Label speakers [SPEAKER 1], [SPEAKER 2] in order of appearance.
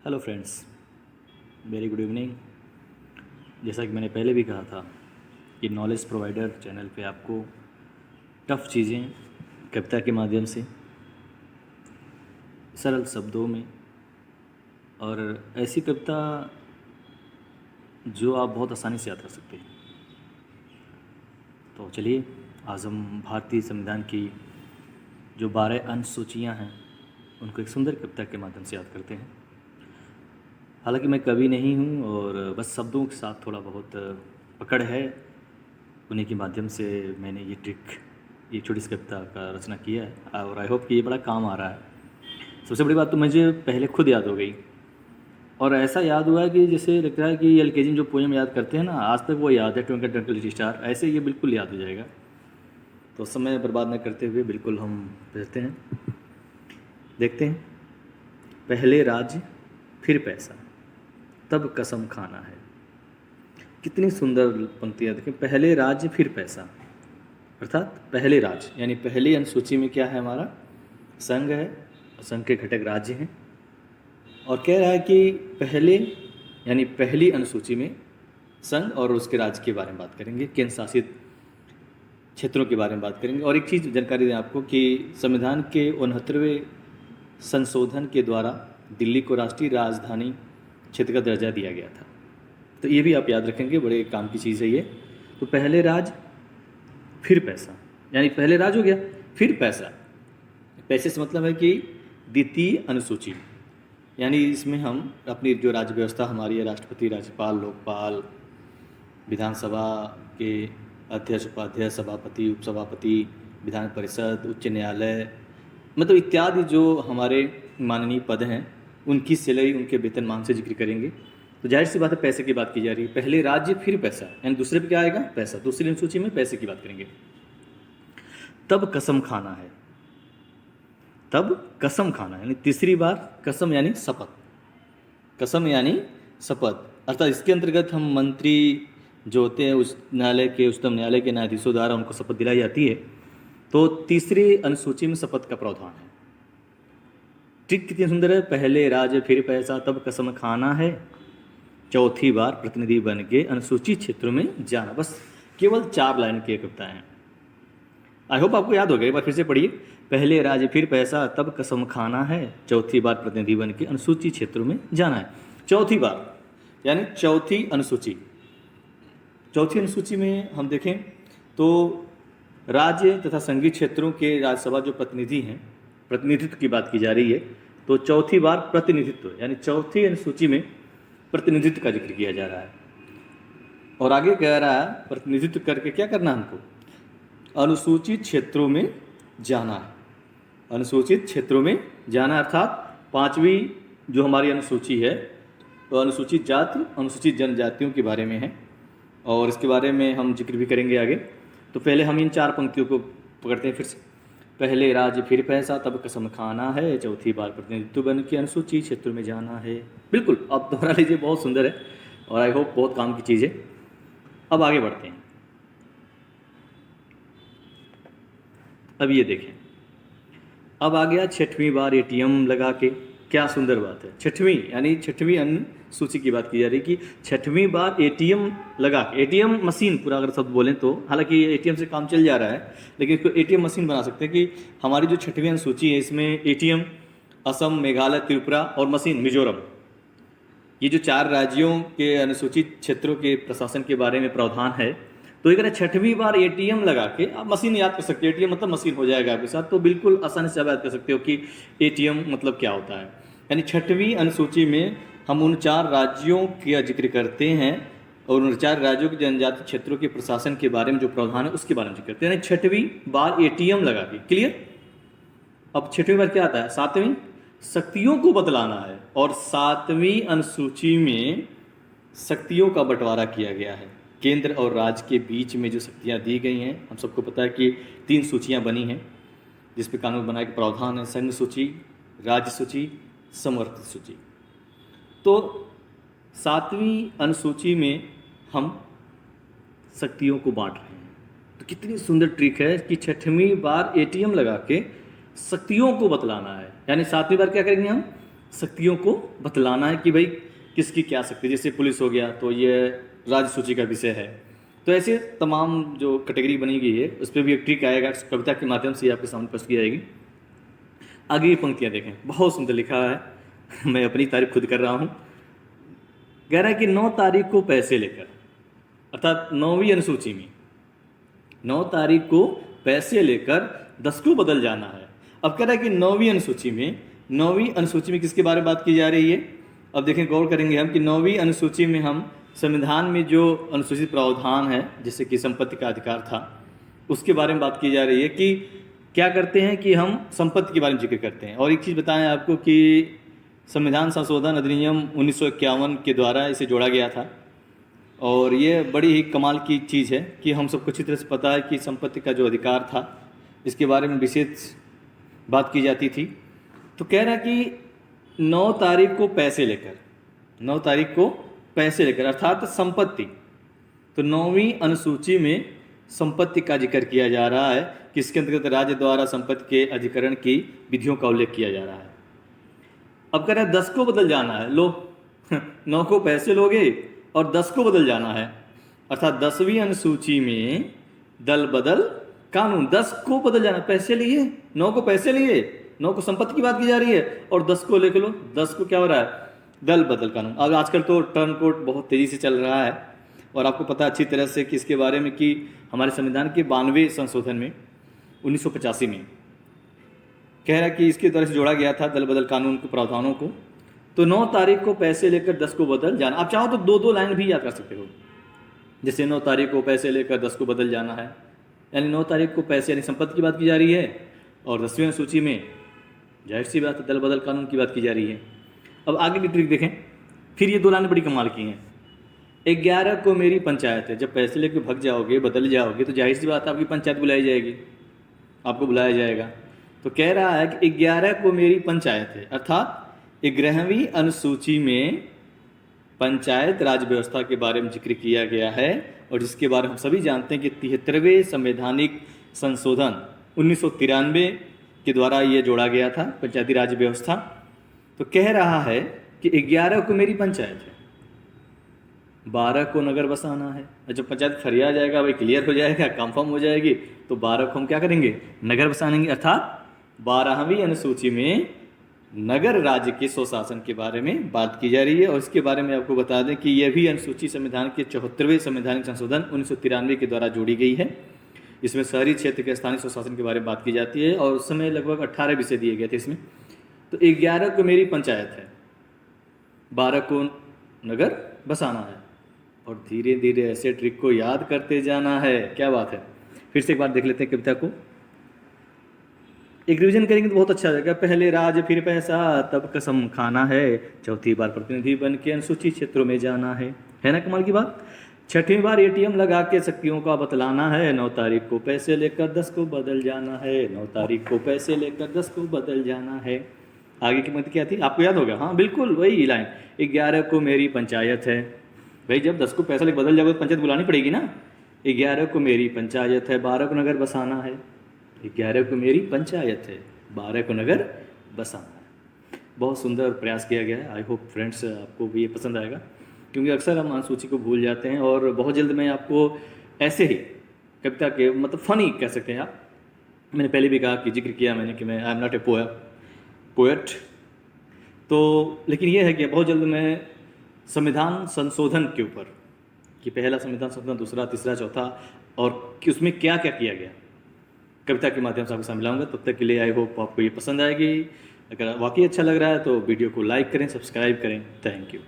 [SPEAKER 1] Hello friends, very good evening. जैसा कि मैंने पहले भी कहा था कि नॉलेज प्रोवाइडर चैनल पे आपको टफ़ चीज़ें कविता के माध्यम से सरल शब्दों में और ऐसी कविता जो आप बहुत आसानी से याद कर सकते हैं। तो चलिए आज हम भारतीय संविधान की जो 12 अनुसूचियाँ हैं उनको एक सुंदर कविता के माध्यम से याद करते हैं। हालांकि मैं कवि नहीं हूँ और बस शब्दों के साथ थोड़ा बहुत पकड़ है, उन्हीं के माध्यम से मैंने ये छोटी सी कविता का रचना किया है और आई होप कि ये बड़ा काम आ रहा है। सबसे बड़ी बात तो मुझे पहले खुद याद हो गई और ऐसा याद हुआ है कि जैसे लगता है कि एलकेजी में जो पोएम याद करते हैं ना, आज तक वो याद है, ट्विंकल ट्विंकल लिटिल स्टार, ऐसे ये बिल्कुल याद हो जाएगा। तो समय बर्बाद न करते हुए बिल्कुल हम भेजते हैं, देखते हैं। पहले राज्य फिर पैसा, तब कसम खाना है। कितनी सुंदर पंक्तियाँ देखें, पहले राज्य फिर पैसा, अर्थात पहले राज्य यानी पहली अनुसूची में क्या है, हमारा संघ है, संघ के घटक राज्य हैं। और कह रहा है कि पहले यानी पहली अनुसूची में संघ और उसके राज्य के बारे में बात करेंगे, केंद्र शासित क्षेत्रों के बारे में बात करेंगे। और एक चीज़ जानकारी दें आपको कि संविधान के 69वें संशोधन के द्वारा दिल्ली को राष्ट्रीय राजधानी क्षेत्र का दर्जा दिया गया था। तो ये भी आप याद रखेंगे, बड़े काम की चीज़ है ये। तो पहले राज फिर पैसा, यानी पहले राज हो गया फिर पैसा। पैसे से मतलब है कि द्वितीय अनुसूची, यानी इसमें हम अपनी जो राज्य व्यवस्था हमारी है, राष्ट्रपति, राज्यपाल, लोकपाल, विधानसभा के अध्यक्ष, उपाध्यक्ष, सभापति, उपसभापति, विधान परिषद, उच्च न्यायालय, मतलब इत्यादि जो हमारे माननीय पद हैं, उनकी सैलरी, उनके वेतनमान से जिक्र करेंगे। तो जाहिर सी बात है पैसे की बात की जा रही है। पहले राज्य फिर पैसा, यानी दूसरे पे क्या आएगा, पैसा। दूसरी अनुसूची में पैसे की बात करेंगे। तब कसम खाना है, तब कसम खाना है, यानी तीसरी बार कसम यानी शपथ, कसम यानी शपथ। अर्थात इसके अंतर्गत हम मंत्री जो होते हैं उस न्यायालय के, उच्चतम न्यायालय के न्यायाधीशों द्वारा उनको शपथ दिलाई जाती है। तो तीसरी अनुसूची में शपथ का प्रावधान है। ठीक कितनी सुंदर है, पहले राज्य फिर पैसा, तब कसम खाना है, चौथी बार प्रतिनिधि बन के अनुसूचित क्षेत्रों में जाना। बस केवल 4 लाइन की कविता है। आई होप आपको याद हो गया, एक बार फिर से पढ़िए। पहले राज्य फिर पैसा, तब कसम खाना है, चौथी बार प्रतिनिधि बन के अनुसूचित क्षेत्रों में जाना है। चौथी बार यानी चौथी अनुसूची। चौथी अनुसूची में हम देखें तो राज्य तथा संघीय क्षेत्रों के राज्यसभा जो प्रतिनिधि हैं, प्रतिनिधित्व की बात की जा रही है। तो चौथी बार प्रतिनिधित्व, यानी चौथी अनुसूची में प्रतिनिधित्व का जिक्र किया जा रहा है। और आगे कह रहा है प्रतिनिधित्व करके क्या करना है हमको, अनुसूचित क्षेत्रों में जाना है। अनुसूचित क्षेत्रों में जाना अर्थात 5वीं जो हमारी अनुसूची है तो अनुसूचित जाति, अनुसूचित जनजातियों के बारे में है और इसके बारे में हम जिक्र भी करेंगे आगे। तो पहले हम इन 4 पंक्तियों को पकड़ते हैं फिर से। पहले राज्य फिर पैसा, तब कसम खाना है, चौथी बार प्रतिनिधित्व बन के अनुसूचित क्षेत्रों में जाना है। बिल्कुल आप दोहरा लीजिए, बहुत सुंदर है और आई होप बहुत काम की चीज़ है। अब आगे बढ़ते हैं। अब ये देखें, अब आ गया 6वीं बार एटीएम लगा के। क्या सुंदर बात है, 6वीं यानी 6वीं अनुसूची की बात की जा रही है कि 6वीं बार एटीएम लगा के, एटीएम मशीन पूरा अगर शब्द बोलें तो, हालांकि एटीएम से काम चल जा रहा है लेकिन इसको एटीएम मशीन बना सकते हैं कि हमारी जो 6वीं अनुसूची है इसमें एटीएम असम, मेघालय, त्रिपुरा और मशीन मिजोरम, ये जो 4 राज्यों के अनुसूचित क्षेत्रों के प्रशासन के बारे में प्रावधान है। तो ये कह रहे 6वीं बार एटीएम लगा के आप मशीन याद कर सकते हो। एटीएम मतलब मशीन हो जाएगा आपके साथ, तो बिल्कुल आसानी से आप याद कर सकते हो कि एटीएम मतलब क्या होता है। यानी 6वीं अनुसूची में हम उन 4 राज्यों का जिक्र करते हैं और उन 4 राज्यों के जनजातीय क्षेत्रों के प्रशासन के बारे में जो प्रावधान है उसके बारे में जिक्र करते हैं। यानी 6वीं बार एटीएम लगा के, क्लियर। अब 6वीं बार क्या आता है, 7वीं शक्तियों को बतलाना है। और 7वीं अनुसूची में शक्तियों का बंटवारा किया गया है। केंद्र और राज्य के बीच में जो शक्तियाँ दी गई हैं, हम सबको पता है कि 3 सूचियाँ बनी हैं जिस पे कानून बनाने के प्रावधान है, संघ सूची, राज्य सूची, समवर्ती सूची। तो 7वीं अनुसूची में हम शक्तियों को बांट रहे हैं। तो कितनी सुंदर ट्रिक है कि 6वीं बार एटीएम लगा के शक्तियों को बतलाना है। यानी 7वीं बार क्या करेंगे हम, शक्तियों को बतलाना है कि भाई किसकी क्या शक्ति, जैसे पुलिस हो गया तो ये राज्य सूची का विषय है। तो ऐसे तमाम जो कैटेगरी बनी गई है उस पर भी एक ट्रिक आएगा, कविता के माध्यम से आपके सामने प्रस्तुत की जाएगी। आगे की पंक्तियाँ देखें, बहुत सुंदर लिखा है मैं अपनी तारीफ खुद कर रहा हूँ। कह रहा है कि 9 तारीख को पैसे लेकर, अर्थात 9वीं अनुसूची में 9 तारीख को पैसे लेकर 10 को बदल जाना है। अब कह रहा है कि 9वीं अनुसूची में किसके बारे में बात की जा रही है। अब देखें, गौर करेंगे हम कि 9वीं अनुसूची में हम संविधान में जो अनुसूचित प्रावधान है, जैसे कि संपत्ति का अधिकार था, उसके बारे में बात की जा रही है कि क्या करते हैं कि हम संपत्ति के बारे में जिक्र करते हैं। और एक चीज़ बताएं आपको कि संविधान संशोधन अधिनियम 1951 के द्वारा इसे जोड़ा गया था। और ये बड़ी ही कमाल की चीज़ है कि हम सबको अच्छी तरह से पता है कि संपत्ति का जो अधिकार था इसके बारे में विशेष बात की जाती थी। तो कह रहा है कि 9 तारीख को पैसे लेकर, 9 तारीख को पैसे लेकर अर्थात संपत्ति, तो 9वीं अनुसूची में संपत्ति का जिक्र किया जा रहा है कि इसके अंतर्गत राज्य द्वारा संपत्ति के अधिकरण की विधियों का उल्लेख किया जा रहा है। अब कह रहा है 10 को बदल जाना है, लो 9 को पैसे लोगे और 10 को बदल जाना है, अर्थात 10वीं अनुसूची में दल बदल कानून, 10 को बदल जाना, पैसे लिए 9 को पैसे लिए, 9 को संपत्ति की बात की जा रही है और 10 को लेकर लो, 10 को क्या हो रहा है, दल बदल कानून। अब आजकल तो टर्न कोड बहुत तेज़ी से चल रहा है और आपको पता अच्छी तरह से कि इसके बारे में कि हमारे संविधान के 92वें संशोधन में 1985 में कह रहा है कि इसके द्वारा से जोड़ा गया था दल बदल कानून के प्रावधानों को। तो 9 तारीख को पैसे लेकर 10 को बदल जाना, आप चाहो तो 2-2 लाइन भी याद कर सकते हो, जैसे 9 तारीख को पैसे लेकर 10 को बदल जाना है, यानी 9 तारीख को पैसे यानी संपत्ति की बात की जा रही है और 10वीं अनुसूची में जाहिर सी बात है दल बदल कानून की बात की जा रही है। अब आगे की ट्रिक देखें, फिर ये 2 लाइन बड़ी कमाल की हैं। 11 को मेरी पंचायत है, जब पैसे लेकर भग जाओगे, बदल जाओगे तो जाहिर सी बात आपकी पंचायत बुलाई जाएगी, आपको बुलाया जाएगा। तो कह रहा है कि 11 को मेरी पंचायत है, अर्थात 11वीं अनुसूची में पंचायत राज व्यवस्था के बारे में जिक्र किया गया है और जिसके बारे में हम सभी जानते हैं कि 73वें संवैधानिक संशोधन 1993 के द्वारा ये जोड़ा गया था पंचायती राज व्यवस्था। तो कह रहा है कि 11 को मेरी पंचायत है, 12 को नगर बसाना है। जब पंचायत फरिया जाएगा, भाई क्लियर हो जाएगा, कंफर्म हो जाएगी, तो 12 को हम क्या करेंगे, नगर बसाएंगे। अर्थात 12वीं अनुसूची में नगर राज्य के स्वशासन के बारे में बात की जा रही है। और इसके बारे में आपको बता दें कि यह भी अनुसूची संविधान के 74वें संवैधानिक संशोधन 1993 के द्वारा जोड़ी गई है। इसमें शहरी क्षेत्र के स्थानीय स्वशासन के बारे में बात की जाती है और उस समय लगभग 18 विषय दिए गए थे इसमें। तो 11 को मेरी पंचायत है, 12 को नगर बसाना है और धीरे धीरे ऐसे ट्रिक को याद करते जाना है। क्या बात है, फिर से एक बार देख लेते हैं कविता को, एक रिवीजन करेंगे तो बहुत अच्छा रहेगा। पहले राज फिर पैसा तब कसम खाना है, चौथी बार प्रतिनिधि बन के अनुसूचित क्षेत्रों में जाना है ना कमाल की बात। 6वीं बार ATM लगा के शक्तियों का बतलाना है, 9 तारीख को पैसे लेकर 10 को बदल जाना है, 9 तारीख को पैसे लेकर 10 को बदल जाना है। आगे की मत क्या थी, आपको याद होगा, हाँ बिल्कुल वही लाइन, 11 को मेरी पंचायत है। भाई जब 10 को पैसा लेकर बदल जाओगे तो पंचायत बुलानी पड़ेगी ना। 11 को मेरी पंचायत है, 12 को नगर बसाना है, 11 को मेरी पंचायत है, 12 को नगर बसाना है। बहुत सुंदर प्रयास किया गया है। आई होप फ्रेंड्स आपको भी ये पसंद आएगा, क्योंकि अक्सर हम अनुसूची को भूल जाते हैं और बहुत जल्द मैं आपको ऐसे ही कविता के मतलब फनी कह सकते हैं आप, मैंने पहले भी कहा कि जिक्र किया मैंने कि मैं I am not a poet, तो लेकिन ये है कि बहुत जल्द मैं संविधान संशोधन के ऊपर कि पहला संविधान संशोधन, दूसरा, तीसरा, चौथा और कि उसमें क्या क्या किया गया कविता के माध्यम से आपको समझाऊंगा। तब तक के लिए आई होप आपको ये पसंद आएगी। अगर वाकई अच्छा लग रहा है तो वीडियो को लाइक करें, सब्सक्राइब करें। Thank you.